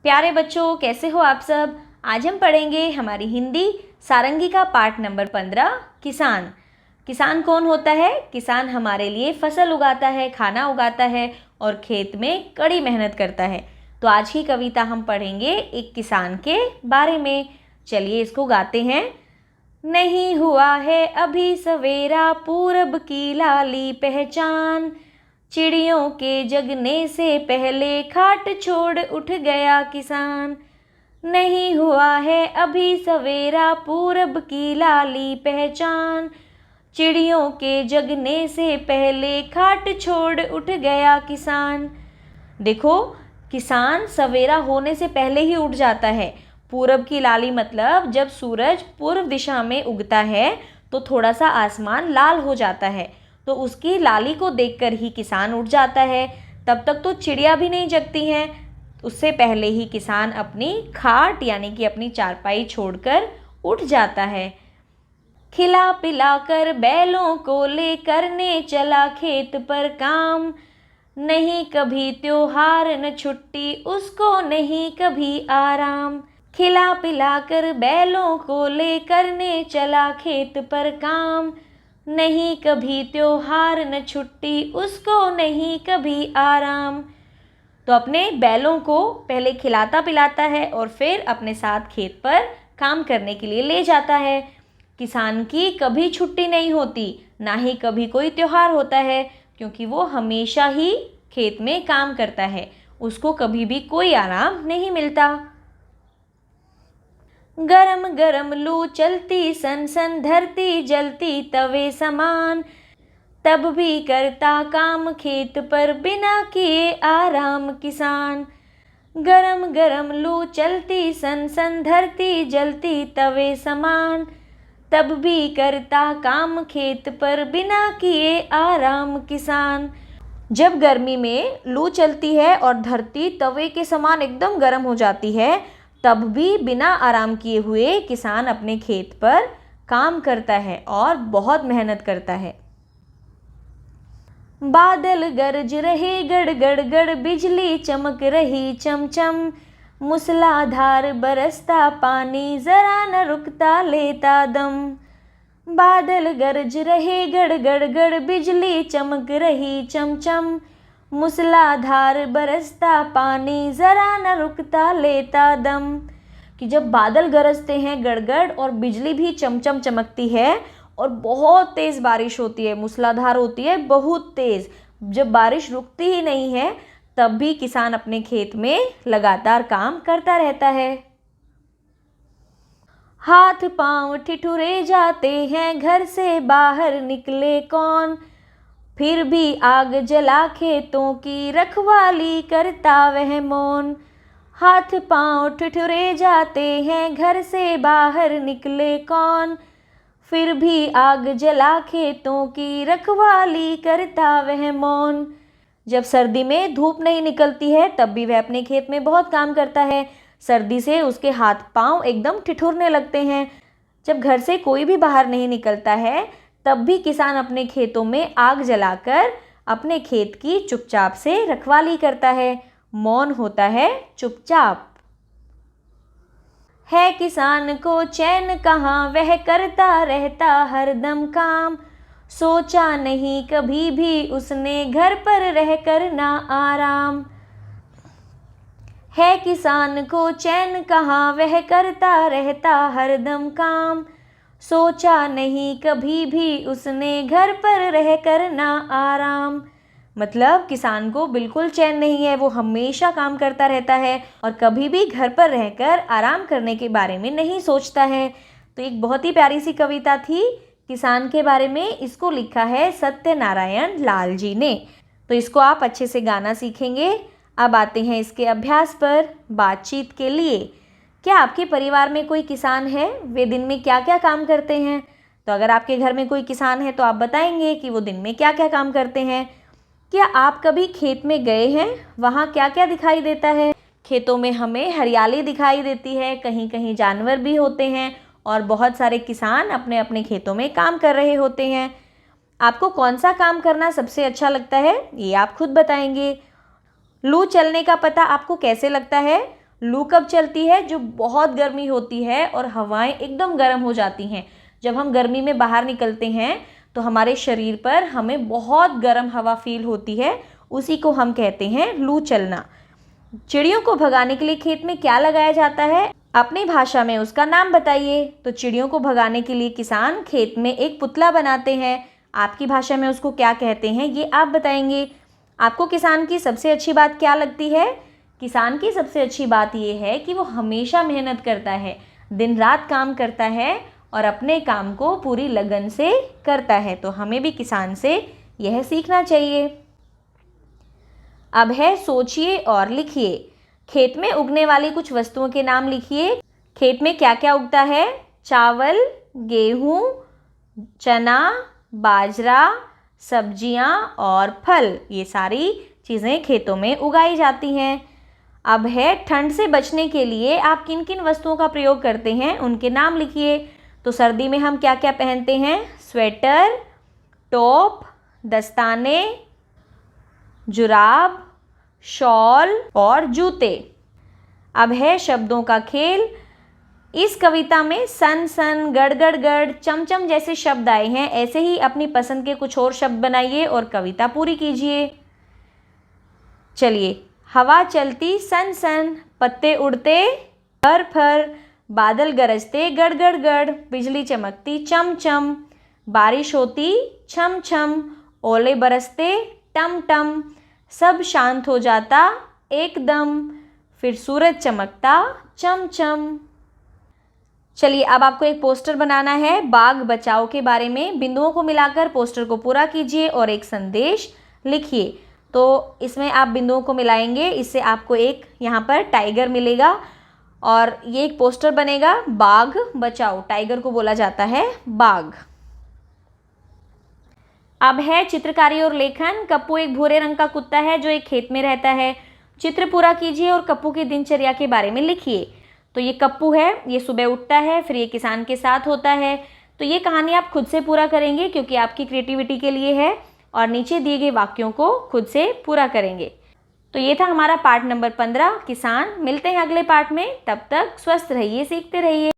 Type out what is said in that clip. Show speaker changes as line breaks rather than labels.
प्यारे बच्चों, कैसे हो आप सब। आज हम पढ़ेंगे हमारी हिंदी सारंगी का पाठ नंबर 15 किसान। किसान कौन होता है? किसान हमारे लिए फसल उगाता है, खाना उगाता है और खेत में कड़ी मेहनत करता है। तो आज की कविता हम पढ़ेंगे एक किसान के बारे में। चलिए इसको गाते हैं। नहीं हुआ है अभी सवेरा, पूरब की लाली पहचान, चिड़ियों के जगने से पहले खाट छोड़ उठ गया किसान। नहीं हुआ है अभी सवेरा, पूरब की लाली पहचान, चिड़ियों के जगने से पहले खाट छोड़ उठ गया किसान। देखो, किसान सवेरा होने से पहले ही उठ जाता है। पूरब की लाली मतलब जब सूरज पूर्व दिशा में उगता है तो थोड़ा सा आसमान लाल हो जाता है, तो उसकी लाली को देखकर ही किसान उठ जाता है। तब तक तो चिड़िया भी नहीं जगती हैं। उससे पहले ही किसान अपनी खाट यानी कि अपनी चारपाई छोड़कर उठ जाता है। खिला पिला कर बैलों को ले करने चला खेत पर काम, नहीं कभी त्योहार न छुट्टी उसको, नहीं कभी आराम। खिला पिला कर बैलों को ले करने चला खेत पर काम, नहीं कभी त्योहार न छुट्टी उसको, नहीं कभी आराम। तो अपने बैलों को पहले खिलाता पिलाता है और फिर अपने साथ खेत पर काम करने के लिए ले जाता है। किसान की कभी छुट्टी नहीं होती, ना ही कभी कोई त्योहार होता है, क्योंकि वो हमेशा ही खेत में काम करता है। उसको कभी भी कोई आराम नहीं मिलता। गरम गरम लू चलती, सन सन धरती जलती तवे समान, तब भी करता काम खेत पर बिना किए आराम किसान। गरम गरम लू चलती, सन सन धरती जलती तवे समान, तब भी करता काम खेत पर बिना किए आराम किसान। जब गर्मी में लू चलती है और धरती तवे के समान एकदम गर्म हो जाती है, तब भी बिना आराम किए हुए किसान अपने खेत पर काम करता है और बहुत मेहनत करता है। बादल गरज रहे गड़ गड़ गड़, बिजली चमक रही चमचम, मूसलाधार बरसता पानी जरा न रुकता लेता दम। बादल गरज रहे गड़ गड़ गड़, बिजली चमक रही चमचम, मूसलाधार बरसता पानी जरा न रुकता लेता दम। कि जब बादल गरजते हैं गड़गड़ और बिजली भी चमचम चमकती है और बहुत तेज़ बारिश होती है, मूसलाधार होती है, बहुत तेज़, जब बारिश रुकती ही नहीं है तब भी किसान अपने खेत में लगातार काम करता रहता है। हाथ पांव ठिठुरे जाते हैं, घर से बाहर निकले कौन, फिर भी आग जला खेतों की रखवाली करता वह मौन। हाथ पांव ठिठुरे जाते हैं, घर से बाहर निकले कौन, फिर भी आग जला खेतों की रखवाली करता वह मौन। जब सर्दी में धूप नहीं निकलती है तब भी वह अपने खेत में बहुत काम करता है। सर्दी से उसके हाथ पांव एकदम ठिठुरने लगते हैं। जब घर से कोई भी बाहर नहीं निकलता है तब भी किसान अपने खेतों में आग जलाकर अपने खेत की चुपचाप से रखवाली करता है। मौन होता है चुपचाप। है किसान को चैन कहाँ, वह करता रहता हरदम काम, सोचा नहीं कभी भी उसने घर पर रह कर ना आराम। है किसान को चैन कहाँ, वह करता रहता हरदम काम, सोचा नहीं कभी भी उसने घर पर रह कर ना आराम। मतलब किसान को बिल्कुल चैन नहीं है, वो हमेशा काम करता रहता है और कभी भी घर पर रहकर आराम करने के बारे में नहीं सोचता है। तो एक बहुत ही प्यारी सी कविता थी किसान के बारे में। इसको लिखा है सत्यनारायण लाल जी ने। तो इसको आप अच्छे से गाना सीखेंगे। अब आते हैं इसके अभ्यास पर बातचीत के लिए। क्या आपके परिवार में कोई किसान है? वे दिन में क्या क्या काम करते हैं? तो अगर आपके घर में कोई किसान है तो आप बताएंगे कि वो दिन में क्या क्या काम करते हैं। क्या आप कभी खेत में गए हैं? वहाँ क्या क्या दिखाई देता है? खेतों में हमें हरियाली दिखाई देती है, कहीं कहीं जानवर भी होते हैं और बहुत सारे किसान अपने अपने खेतों में काम कर रहे होते हैं। आपको कौन सा काम करना सबसे अच्छा लगता है, ये आप खुद बताएंगे। लू चलने का पता आपको कैसे लगता है? लू कब चलती है? जो बहुत गर्मी होती है और हवाएं एकदम गर्म हो जाती हैं। जब हम गर्मी में बाहर निकलते हैं तो हमारे शरीर पर हमें बहुत गर्म हवा फील होती है, उसी को हम कहते हैं लू चलना। चिड़ियों को भगाने के लिए खेत में क्या लगाया जाता है? अपनी भाषा में उसका नाम बताइए। तो चिड़ियों को भगाने के लिए किसान खेत में एक पुतला बनाते हैं। आपकी भाषा में उसको क्या कहते हैं ये आप बताएंगे। आपको किसान की सबसे अच्छी बात क्या लगती है? किसान की सबसे अच्छी बात ये है कि वो हमेशा मेहनत करता है, दिन रात काम करता है और अपने काम को पूरी लगन से करता है। तो हमें भी किसान से यह सीखना चाहिए। अब है सोचिए और लिखिए। खेत में उगने वाली कुछ वस्तुओं के नाम लिखिए। खेत में क्या क्या उगता है? चावल, गेहूँ, चना, बाजरा, सब्जियां और फल, ये सारी चीज़ें खेतों में उगाई जाती हैं। अब है ठंड से बचने के लिए आप किन किन वस्तुओं का प्रयोग करते हैं, उनके नाम लिखिए। तो सर्दी में हम क्या क्या पहनते हैं? स्वेटर, टोप, दस्ताने, जुराब, शॉल और जूते। अब है शब्दों का खेल। इस कविता में सन सन, गड़ गड़ गड़, चमचम जैसे शब्द आए हैं। ऐसे ही अपनी पसंद के कुछ और शब्द बनाइए और कविता पूरी कीजिए। चलिए, हवा चलती सन सन, पत्ते उड़ते फर फर, बादल गरजते गड़ गड़ गड़, बिजली चमकती चम चम, बारिश होती छम छम, ओले बरसते टम टम, सब शांत हो जाता एकदम, फिर सूरज चमकता चम चम। चलिए, अब आपको एक पोस्टर बनाना है बाघ बचाओ के बारे में। बिंदुओं को मिलाकर पोस्टर को पूरा कीजिए और एक संदेश लिखिए। तो इसमें आप बिंदुओं को मिलाएंगे, इससे आपको एक यहाँ पर टाइगर मिलेगा और ये एक पोस्टर बनेगा बाघ बचाओ। टाइगर को बोला जाता है बाघ। अब है चित्रकारी और लेखन। कप्पू एक भूरे रंग का कुत्ता है जो एक खेत में रहता है। चित्र पूरा कीजिए और कप्पू की दिनचर्या के बारे में लिखिए। तो ये कप्पू है, ये सुबह उठता है, फिर ये किसान के साथ होता है। तो ये कहानी आप खुद से पूरा करेंगे क्योंकि आपकी क्रिएटिविटी के लिए है, और नीचे दिए गए वाक्यों को खुद से पूरा करेंगे। तो ये था हमारा पार्ट नंबर 15 किसान। मिलते हैं अगले पार्ट में, तब तक स्वस्थ रहिए, सीखते रहिए।